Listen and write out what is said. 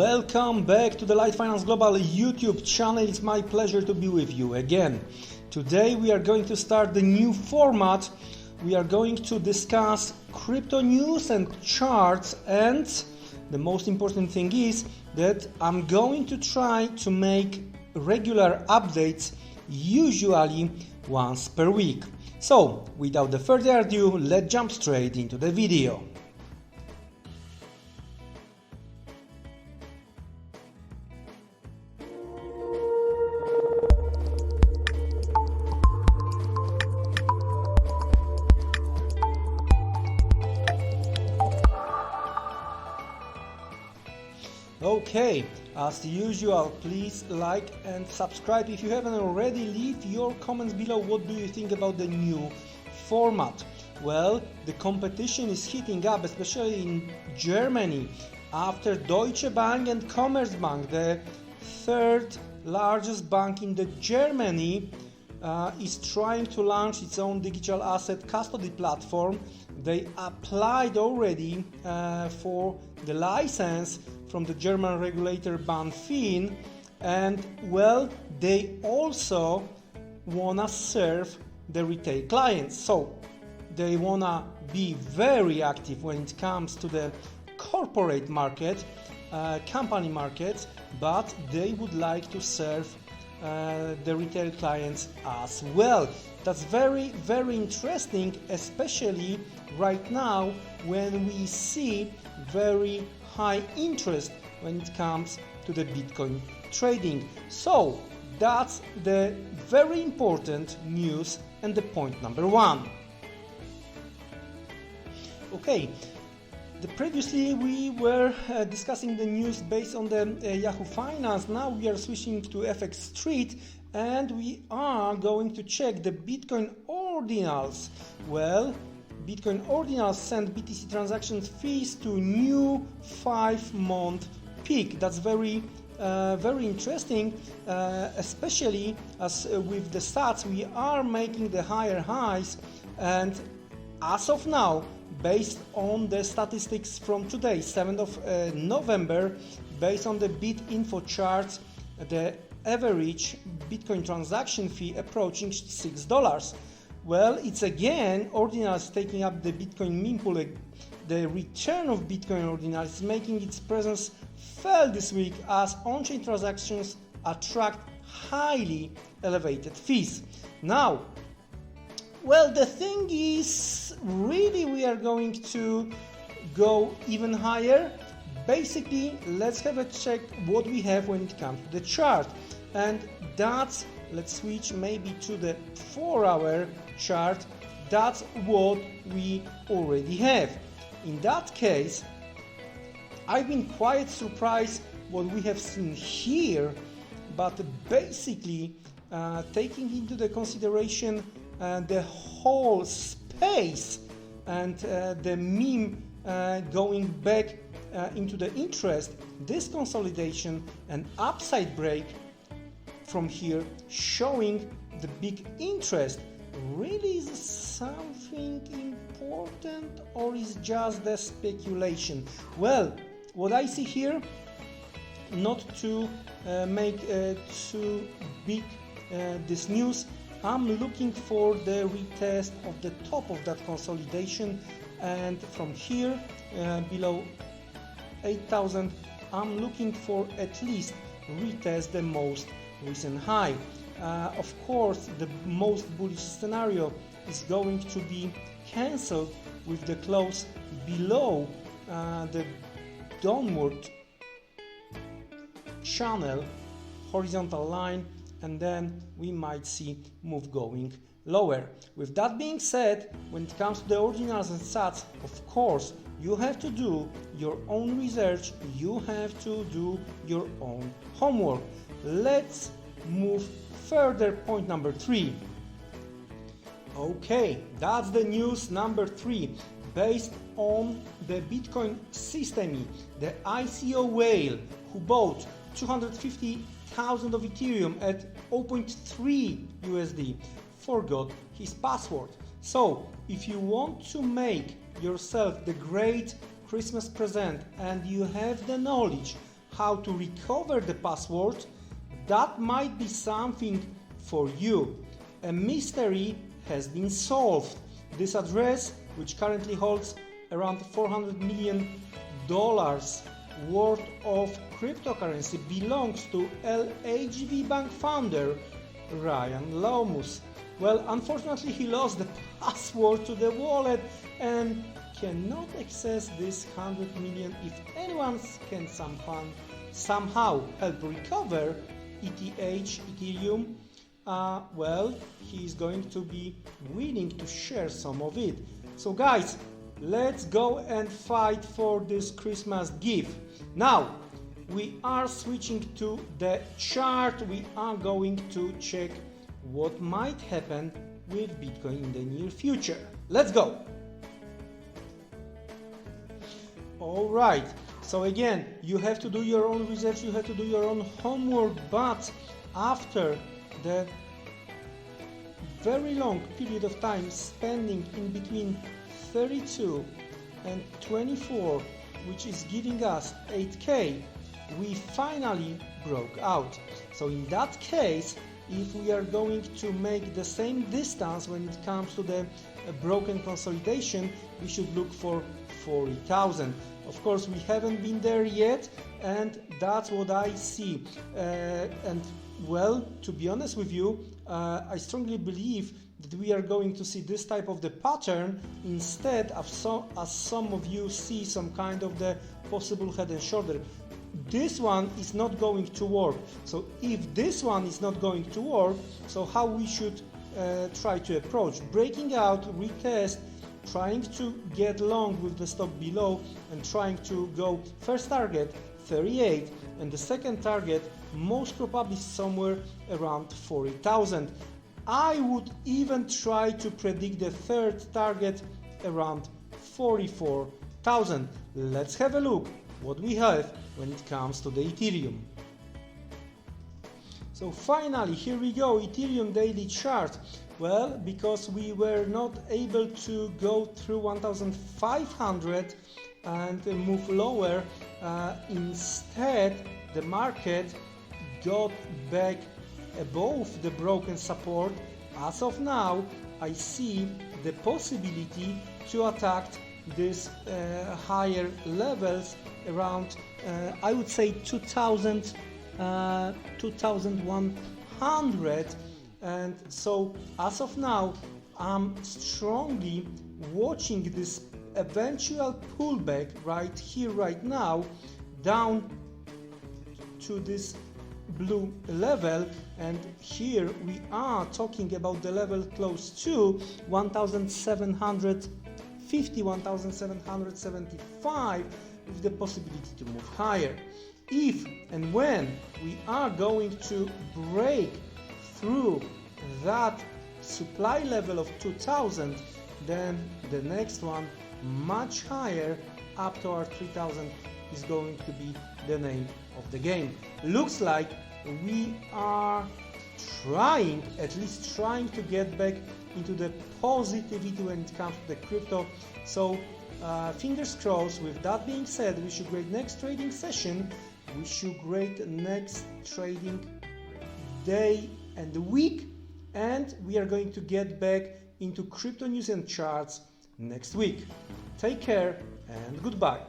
Welcome back to the LiteFinance Global YouTube channel. It's my pleasure to be with you again. Today we are going to start the new format. We are going to discuss crypto news and charts, and the most important thing is that I'm going to try to make regular updates, usually once per week. So without further ado, let's jump straight into the video. Okay, as usual, please like and subscribe. If you haven't already, leave your comments below. What do you think about the new format? Well, the competition is heating up, especially in Germany, after Deutsche Bank and Commerzbank, the third largest bank in Germany, is trying to launch its own digital asset custody platform. They applied already for the license from the German regulator BaFin, and well, they also wanna serve the retail clients. So they wanna be very active when it comes to the corporate market, company markets, but they would like to serve the retail clients as well. That's very, very interesting, especially right now when we see very high interest when it comes to the Bitcoin trading. So that's the very important news and the point number one. Okay, previously we were discussing the news based on the Yahoo Finance. Now we are switching to FX Street and we are going to check the Bitcoin Ordinals. Well, Bitcoin Ordinals sent BTC transaction fees to new 5-month peak. That's very interesting, especially as with the stats we are making the higher highs, and as of now, based on the statistics from today, 7th of November, based on the BitInfo charts, the average Bitcoin transaction fee approaching $6. Well, it's again Ordinals taking up the Bitcoin meme pool. The return of Bitcoin Ordinals is making its presence felt this week as on-chain transactions attract highly elevated fees. Now, well, the thing is, really we are going to go even higher. Basically, let's have a check what we have when it comes to the chart, and that's, let's switch maybe to the 4-hour chart. That's what we already have. In that case, I've been quite surprised what we have seen here, but basically taking into the consideration the whole space and the meme going back into the interest, this consolidation and upside break from here showing the big interest, really is something important or is just the speculation? Well, what I see here, not to make too big this news, I'm looking for the retest of the top of that consolidation, and from here below 8,000 I'm looking for at least retest the most recent high. Of course, the most bullish scenario is going to be cancelled with the close below the downward channel horizontal line, and then we might see move going lower. With that being said, when it comes to the Ordinals and sats, of course you have to do your own research, you have to do your own homework. Let's move further. Point number 3. Okay, that's the news number 3. Based on the Bitcoin System, the ICO whale who bought 250,000 of Ethereum at 0.3 USD forgot his password. So if you want to make yourself the great Christmas present and you have the knowledge how to recover the password, that might be something for you. A mystery has been solved. This address, which currently holds around $400 million worth of cryptocurrency, belongs to LHV Bank founder Ryan Lomus. Well, unfortunately, he lost the password to the wallet and cannot access this 100 million. If anyone can somehow help recover ETH, Ethereum, well, he's going to be willing to share some of it. So guys, let's go and fight for this Christmas gift. Now, we are switching to the chart. We are going to check what might happen with Bitcoin in the near future. Let's go. All right. So again, you have to do your own research, you have to do your own homework, but after the very long period of time spending in between 32 and 24, which is giving us 8K, we finally broke out. So in that case, if we are going to make the same distance when it comes to the broken consolidation, we should look for 40,000. Of course, we haven't been there yet, and that's what I see. And well, to be honest with you, I strongly believe that we are going to see this type of the pattern instead of as some of you see some kind of the possible head and shoulder. This one is not going to work. So if this one is not going to work, so how we should try to approach? Breaking out, retest, trying to get long with the stop below and trying to go first target 38 and the second target most probably somewhere around 40,000. I would even try to predict the third target around 44,000. Let's have a look what we have when it comes to the Ethereum. So finally, here we go, Ethereum daily chart. Well, because we were not able to go through 1,500 and move lower, instead the market got back above the broken support. As of now, I see the possibility to attack these higher levels around, I would say 2,100. And so as of now, I'm strongly watching this eventual pullback right here, right now, down to this blue level, and here we are talking about the level close to 1,750, 1,775 with the possibility to move higher. If and when we are going to break through that supply level of 2,000, then the next one much higher up to our 3,000 is going to be the name of the game. Looks like we are at least trying to get back into the positivity when it comes to the crypto. So fingers crossed. With that being said, wish you great next trading session, wish you great next trading day and week, and we are going to get back into crypto news and charts next week. Take care and goodbye.